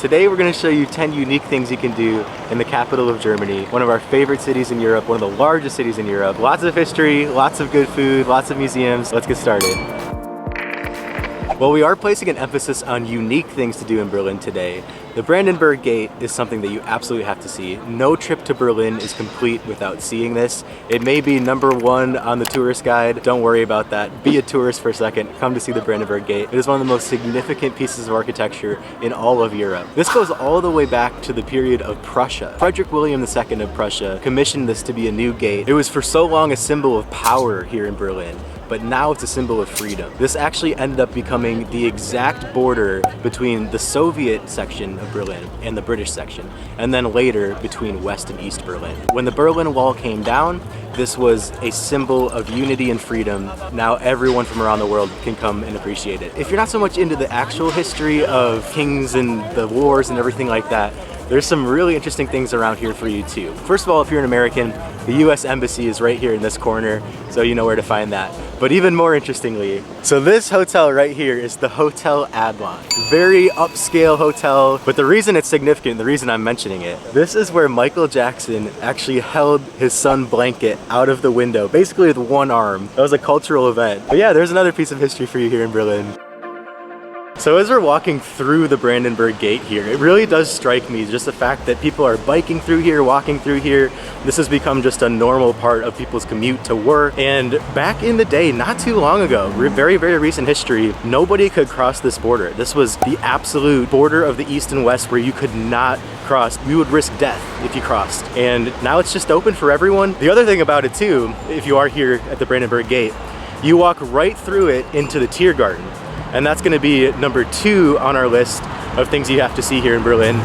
Today we're going to show you 10 unique things you can do in the capital of Germany, one of our favorite cities in Europe, one of the largest cities in Europe. Lots of history, lots of good food, lots of museums. Let's get started. Well, we are placing an emphasis on unique things to do in Berlin today. The Brandenburg Gate is something that you absolutely have to see. No trip to Berlin is complete without seeing this. It may be #1 on the tourist guide. Don't worry about that. Be a tourist for a second. Come to see the Brandenburg Gate. It is one of the most significant pieces of architecture in all of Europe. This goes all the way back to the period of Prussia. Frederick William II of Prussia commissioned this to be a new gate. It was for so long a symbol of power here in Berlin, but now it's a symbol of freedom. This actually ended up becoming the exact border between the Soviet section of Berlin and the British section, and then later between West and East Berlin. When the Berlin Wall came down, this was a symbol of unity and freedom. Now everyone from around the world can come and appreciate it. If you're not so much into the actual history of kings and the wars and everything like that, there's some really interesting things around here for you too. First of all, if you're an American, the US Embassy is right here in this corner, so you know where to find that. But even more interestingly, so this hotel right here is the Hotel Adlon. Very upscale hotel, but the reason it's significant, the reason I'm mentioning it, this is where Michael Jackson actually held his son blanket out of the window, basically with one arm. That was a cultural event. But yeah, there's another piece of history for you here in Berlin. So as we're walking through the Brandenburg Gate here, it really does strike me just the fact that people are biking through here, walking through here. This has become just a normal part of people's commute to work. And back in the day, not too long ago, very, very recent history, nobody could cross this border. This was the absolute border of the East and West where you could not cross. You would risk death if you crossed. And now it's just open for everyone. The other thing about it too, if you are here at the Brandenburg Gate, you walk right through it into the Tiergarten. And that's going to be #2 on our list of things you have to see here in Berlin.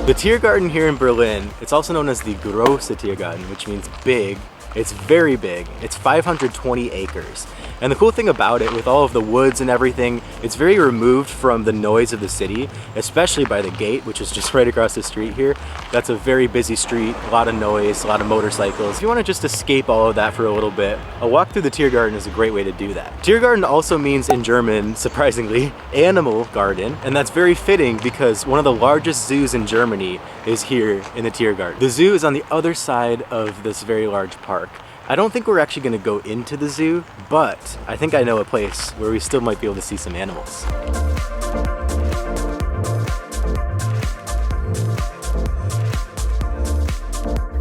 The Tiergarten here in Berlin, it's also known as the Große Tiergarten, which means big. It's very big. It's 520 acres. And the cool thing about it, with all of the woods and everything, it's very removed from the noise of the city, especially by the gate, which is just right across the street here. That's a very busy street, a lot of noise, a lot of motorcycles. If you want to just escape all of that for a little bit, a walk through the Tiergarten is a great way to do that. Tiergarten also means in German, surprisingly, animal garden, and that's very fitting because one of the largest zoos in Germany is here in the Tiergarten. The zoo is on the other side of this very large park. I don't think we're actually going to go into the zoo, but I think I know a place where we still might be able to see some animals.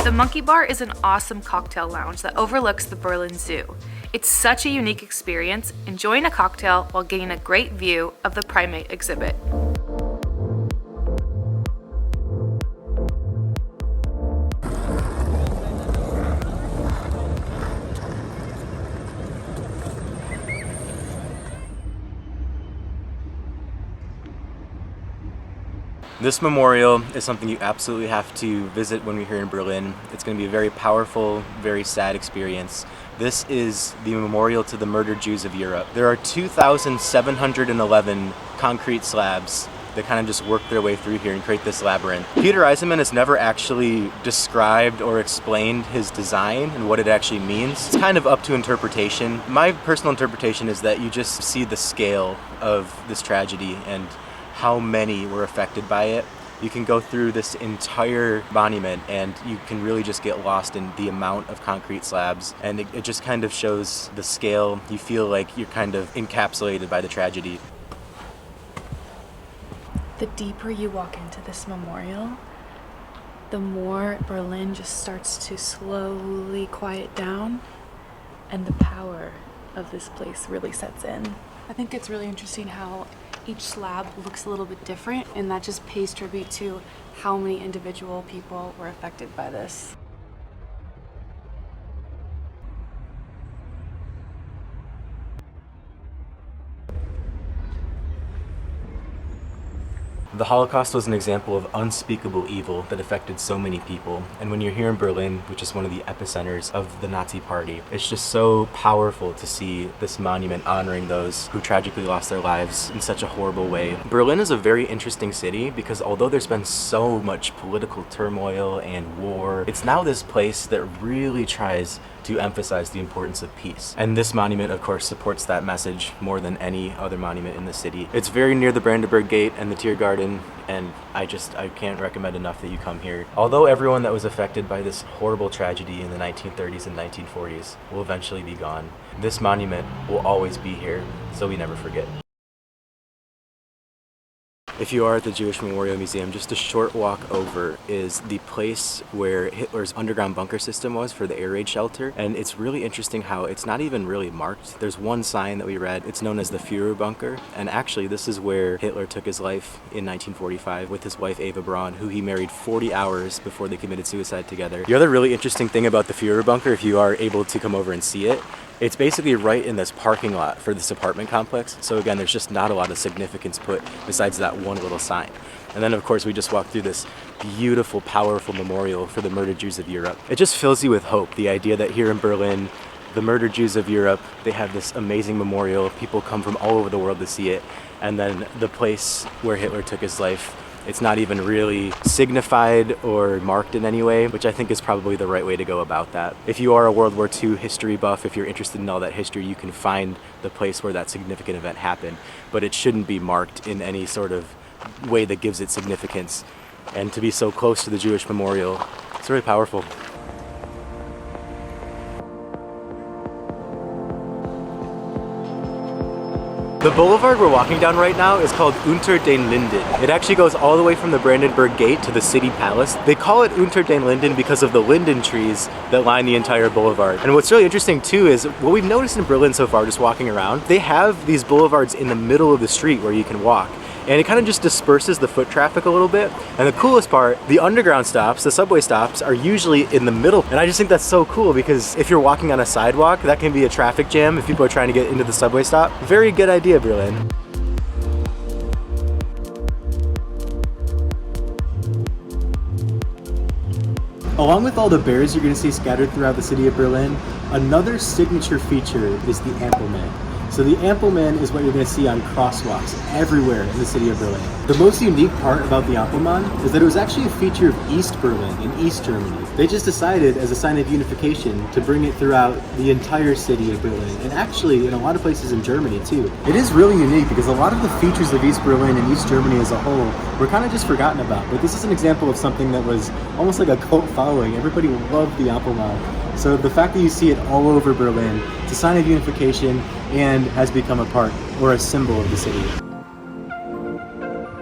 The Monkey Bar is an awesome cocktail lounge that overlooks the Berlin Zoo. It's such a unique experience, enjoying a cocktail while getting a great view of the primate exhibit. This memorial is something you absolutely have to visit when you're here in Berlin. It's going to be a very powerful, very sad experience. This is the memorial to the murdered Jews of Europe. There are 2,711 concrete slabs that kind of just work their way through here and create this labyrinth. Peter Eisenman has never actually described or explained his design and what it actually means. It's kind of up to interpretation. My personal interpretation is that you just see the scale of this tragedy and how many were affected by it. You can go through this entire monument and you can really just get lost in the amount of concrete slabs, and it just kind of shows the scale. You feel like you're kind of encapsulated by the tragedy. The deeper you walk into this memorial, the more Berlin just starts to slowly quiet down and the power of this place really sets in. I think it's really interesting how each slab looks a little bit different, and that just pays tribute to how many individual people were affected by this. The Holocaust was an example of unspeakable evil that affected so many people, and when you're here in Berlin, which is one of the epicenters of the Nazi Party, it's just so powerful to see this monument honoring those who tragically lost their lives in such a horrible way. Berlin is a very interesting city because although there's been so much political turmoil and war, it's now this place that really tries to emphasize the importance of peace. And this monument, of course, supports that message more than any other monument in the city. It's very near the Brandenburg Gate and the Tiergarten, and I can't recommend enough that you come here. Although everyone that was affected by this horrible tragedy in the 1930s and 1940s will eventually be gone, this monument will always be here, so we never forget. If you are at the Jewish Memorial Museum, just a short walk over is the place where Hitler's underground bunker system was for the air raid shelter. And it's really interesting how it's not even really marked. There's one sign that we read. It's known as the Führer bunker. And actually, this is where Hitler took his life in 1945 with his wife Eva Braun, who he married 40 hours before they committed suicide together. The other really interesting thing about the Führer bunker, if you are able to come over and see it, it's basically right in this parking lot for this apartment complex. So again, there's just not a lot of significance put besides that one little sign. And then of course we just walked through this beautiful, powerful memorial for the murdered Jews of Europe. It just fills you with hope, the idea that here in Berlin, the murdered Jews of Europe, they have this amazing memorial. People come from all over the world to see it. And then the place where Hitler took his life, it's not even really signified or marked in any way, which I think is probably the right way to go about that. If you are a World War II history buff, if you're interested in all that history, you can find the place where that significant event happened, but it shouldn't be marked in any sort of way that gives it significance. And to be so close to the Jewish memorial, it's really powerful. The boulevard we're walking down right now is called Unter den Linden. It actually goes all the way from the Brandenburg Gate to the city palace. They call it Unter den Linden because of the linden trees that line the entire boulevard. And what's really interesting too is what we've noticed in Berlin so far, just walking around, they have these boulevards in the middle of the street where you can walk. And it kind of just disperses the foot traffic a little bit. And the coolest part, the underground stops, the subway stops, are usually in the middle. And I just think that's so cool because if you're walking on a sidewalk, that can be a traffic jam if people are trying to get into the subway stop. Very good idea, Berlin. Along with all the bears you're going to see scattered throughout the city of Berlin, another signature feature is the Ampelmann. So the Ampelmann is what you're going to see on crosswalks everywhere in the city of Berlin. The most unique part about the Ampelmann is that it was actually a feature of East Berlin in East Germany. They just decided as a sign of unification to bring it throughout the entire city of Berlin, and actually in a lot of places in Germany too. It is really unique because a lot of the features of East Berlin and East Germany as a whole were kind of just forgotten about, but this is an example of something that was almost like a cult following. Everybody loved the Ampelmann. So the fact that you see it all over Berlin, it's a sign of unification and has become a part or a symbol of the city.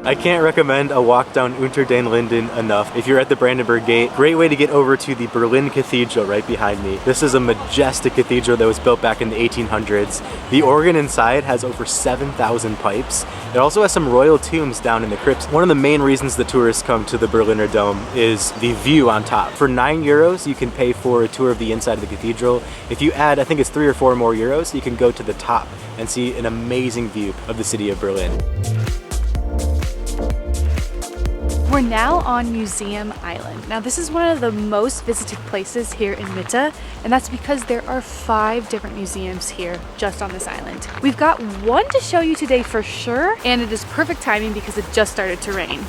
I can't recommend a walk down Unter den Linden enough. If you're at the Brandenburg Gate, great way to get over to the Berlin Cathedral right behind me. This is a majestic cathedral that was built back in the 1800s. The organ inside has over 7,000 pipes. It also has some royal tombs down in the crypts. One of the main reasons the tourists come to the Berliner Dome is the view on top. For 9 euros, you can pay for a tour of the inside of the cathedral. If you add, I think it's 3 or 4 more euros, you can go to the top and see an amazing view of the city of Berlin. We're now on Museum Island. Now this is one of the most visited places here in Mitte, and that's because there are 5 different museums here just on this island. We've got one to show you today for sure, and it is perfect timing because it just started to rain.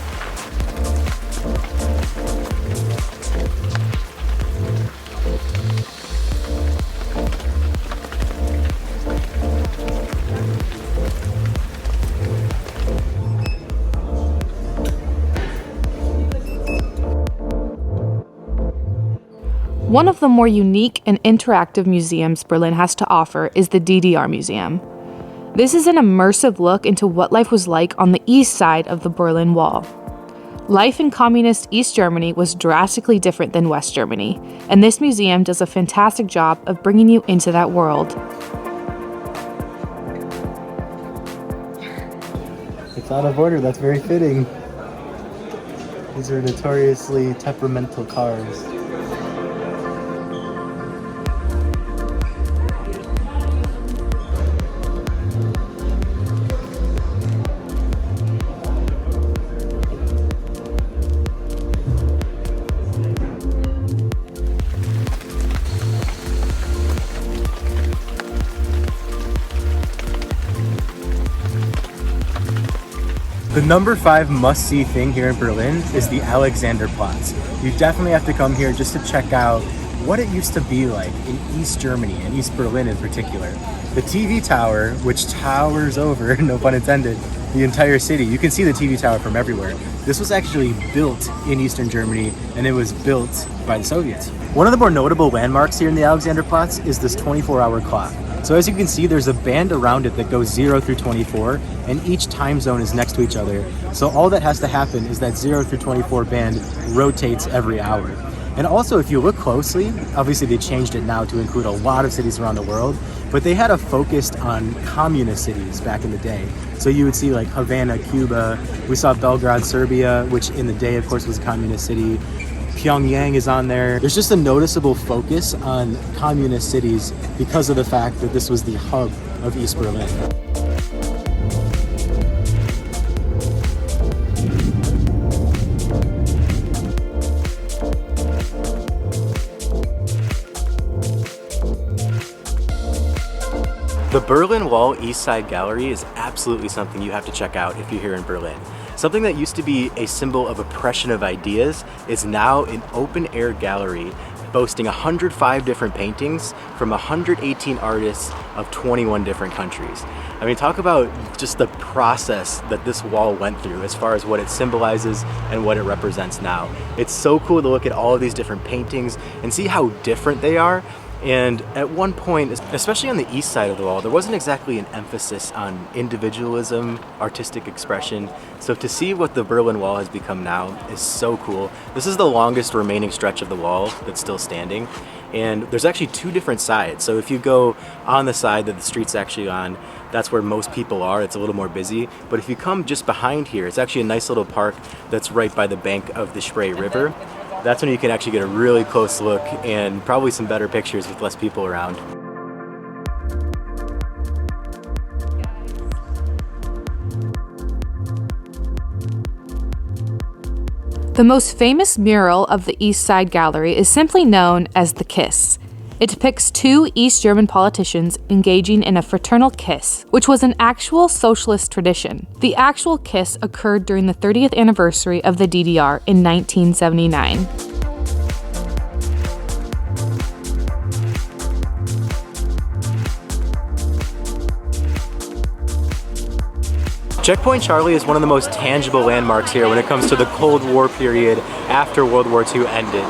One of the more unique and interactive museums Berlin has to offer is the DDR Museum. This is an immersive look into what life was like on the east side of the Berlin Wall. Life in communist East Germany was drastically different than West Germany, and this museum does a fantastic job of bringing you into that world. It's out of order, that's very fitting. These are notoriously temperamental cars. The number 5 must-see thing here in Berlin is the Alexanderplatz. You definitely have to come here just to check out what it used to be like in East Germany and East Berlin in particular. The TV tower, which towers over, no pun intended, the entire city. You can see the TV tower from everywhere. This was actually built in Eastern Germany, and it was built by the Soviets. One of the more notable landmarks here in the Alexanderplatz is this 24-hour clock. So as you can see, there's a band around it that goes 0 through 24, and each time zone is next to each other. So all that has to happen is that 0 through 24 band rotates every hour. And also, if you look closely, obviously they changed it now to include a lot of cities around the world, but they had a focus on communist cities back in the day. So you would see like Havana, Cuba. We saw Belgrade, Serbia, which in the day, of course, was a communist city. Pyongyang is on there. There's just a noticeable focus on communist cities because of the fact that this was the hub of East Berlin. The Berlin Wall East Side Gallery is absolutely something you have to check out if you're here in Berlin. Something that used to be a symbol of oppression of ideas is now an open-air gallery boasting 105 different paintings from 118 artists of 21 different countries. I mean, talk about just the process that this wall went through as far as what it symbolizes and what it represents now. It's so cool to look at all of these different paintings and see how different they are. And at one point, especially on the east side of the wall, there wasn't exactly an emphasis on individualism, artistic expression. So to see what the Berlin Wall has become now is so cool. This is the longest remaining stretch of the wall that's still standing. And there's actually two different sides. So if you go on the side that the street's actually on, that's where most people are. It's a little more busy. But if you come just behind here, it's actually a nice little park that's right by the bank of the Spree River. That's when you can actually get a really close look and probably some better pictures with less people around. The most famous mural of the East Side Gallery is simply known as the Kiss. It depicts two East German politicians engaging in a fraternal kiss, which was an actual socialist tradition. The actual kiss occurred during the 30th anniversary of the DDR in 1979. Checkpoint Charlie is one of the most tangible landmarks here when it comes to the Cold War period after World War II ended.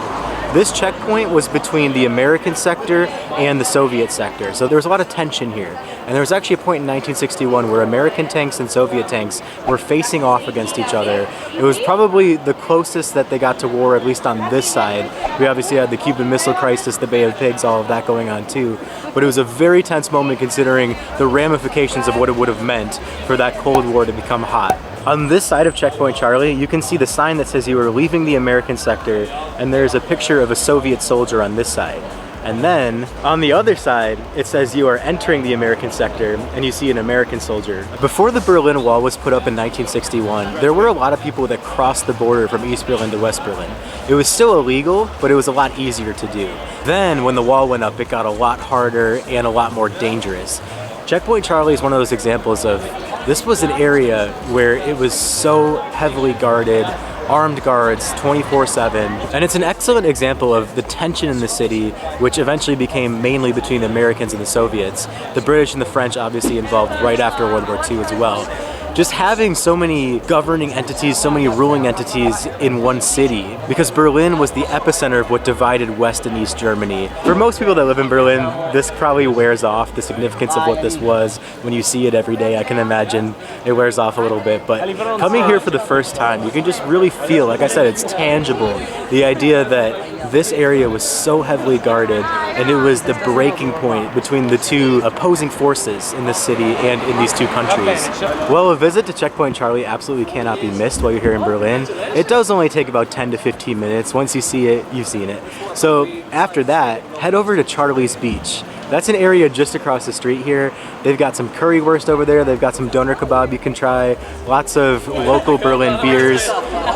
This checkpoint was between the American sector and the Soviet sector, so there was a lot of tension here. And there was actually a point in 1961 where American tanks and Soviet tanks were facing off against each other. It was probably the closest that they got to war, at least on this side. We obviously had the Cuban Missile Crisis, the Bay of Pigs, all of that going on too. But it was a very tense moment considering the ramifications of what it would have meant for that Cold War to become hot. On this side of Checkpoint Charlie, you can see the sign that says you are leaving the American sector, and there's a picture of a Soviet soldier on this side. And then, on the other side, it says you are entering the American sector, and you see an American soldier. Before the Berlin Wall was put up in 1961, there were a lot of people that crossed the border from East Berlin to West Berlin. It was still illegal, but it was a lot easier to do. Then, when the wall went up, it got a lot harder and a lot more dangerous. Checkpoint Charlie is one of those examples of this was an area where it was so heavily guarded, armed guards 24/7, and it's an excellent example of the tension in the city, which eventually became mainly between the Americans and the Soviets. The British and the French obviously involved right after World War II as well. Just having so many governing entities, so many ruling entities in one city, because Berlin was the epicenter of what divided West and East Germany. For most people that live in Berlin, this probably wears off, the significance of what this was. When you see it every day, I can imagine it wears off a little bit. But coming here for the first time, you can just really feel, like I said, it's tangible. The idea that this area was so heavily guarded, and it was the breaking point between the two opposing forces in the city and in these two countries. Well, a visit to Checkpoint Charlie absolutely cannot be missed while you're here in Berlin. It does only take about 10 to 15 minutes. Once you see it, you've seen it. So after that, head over to Charlie's Beach. That's an area just across the street here. They've got some currywurst over there. They've got some doner kebab you can try. Lots of local Berlin beers.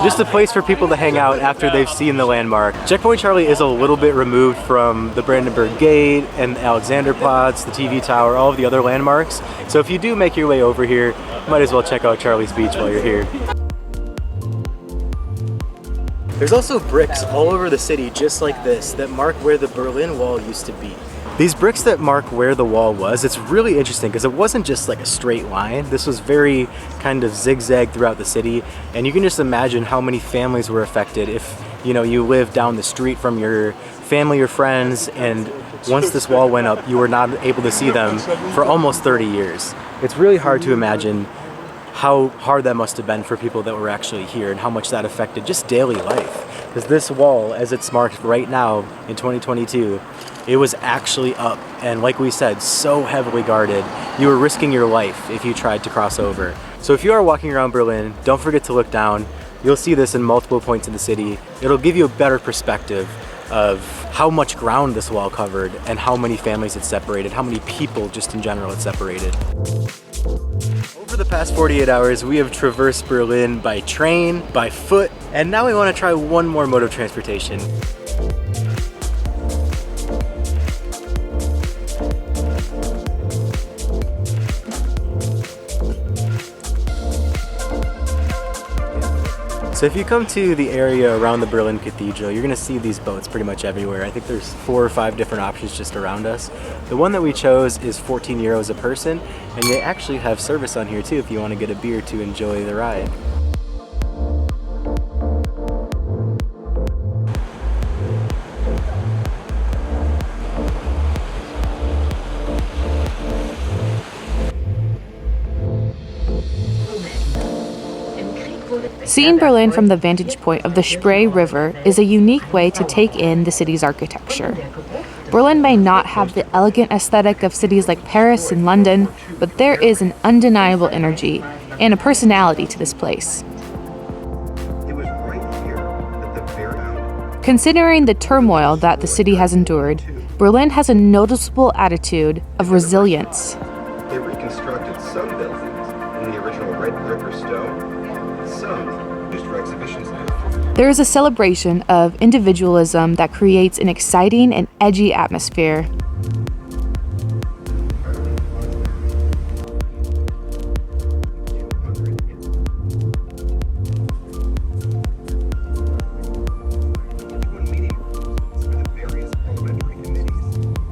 Just a place for people to hang out after they've seen the landmark. Checkpoint Charlie is a little bit removed from the Brandenburg Gate and Alexanderplatz, the TV tower, all of the other landmarks. So if you do make your way over here, you might as well check out Charlie's Beach while you're here. There's also bricks all over the city just like this that mark where the Berlin Wall used to be. These bricks that mark where the wall was, it's really interesting because it wasn't just like a straight line. This was very kind of zigzag throughout the city, and you can just imagine how many families were affected if, you know, you live down the street from your family or friends, and once this wall went up, you were not able to see them for almost 30 years. It's really hard to imagine how hard that must have been for people that were actually here and how much that affected just daily life. Because this wall, as it's marked right now in 2022, it was actually up, and like we said, so heavily guarded. You were risking your life if you tried to cross over. So if you are walking around Berlin, don't forget to look down. You'll see this in multiple points in the city. It'll give you a better perspective of how much ground this wall covered and how many families it separated, how many people just in general it separated. Over the past 48 hours, we have traversed Berlin by train, by foot, and now we want to try one more mode of transportation. So if you come to the area around the Berlin Cathedral, you're gonna see these boats pretty much everywhere. I think there's 4 or 5 different options just around us. The one that we chose is 14 euros a person, and they actually have service on here too if you want to get a beer to enjoy the ride. Seeing Berlin from the vantage point of the Spree River is a unique way to take in the city's architecture. Berlin may not have the elegant aesthetic of cities like Paris and London, but there is an undeniable energy and a personality to this place. Considering the turmoil that the city has endured, Berlin has a noticeable attitude of resilience. They reconstructed some buildings in the original red brick or stone. Some used for exhibitions now. There is a celebration of individualism that creates an exciting and edgy atmosphere.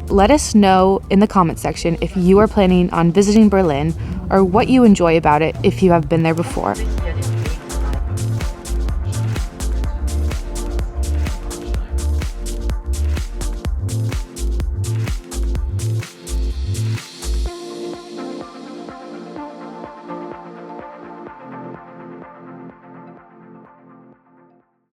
Let us know in the comment section if you are planning on visiting Berlin or what you enjoy about it if you have been there before.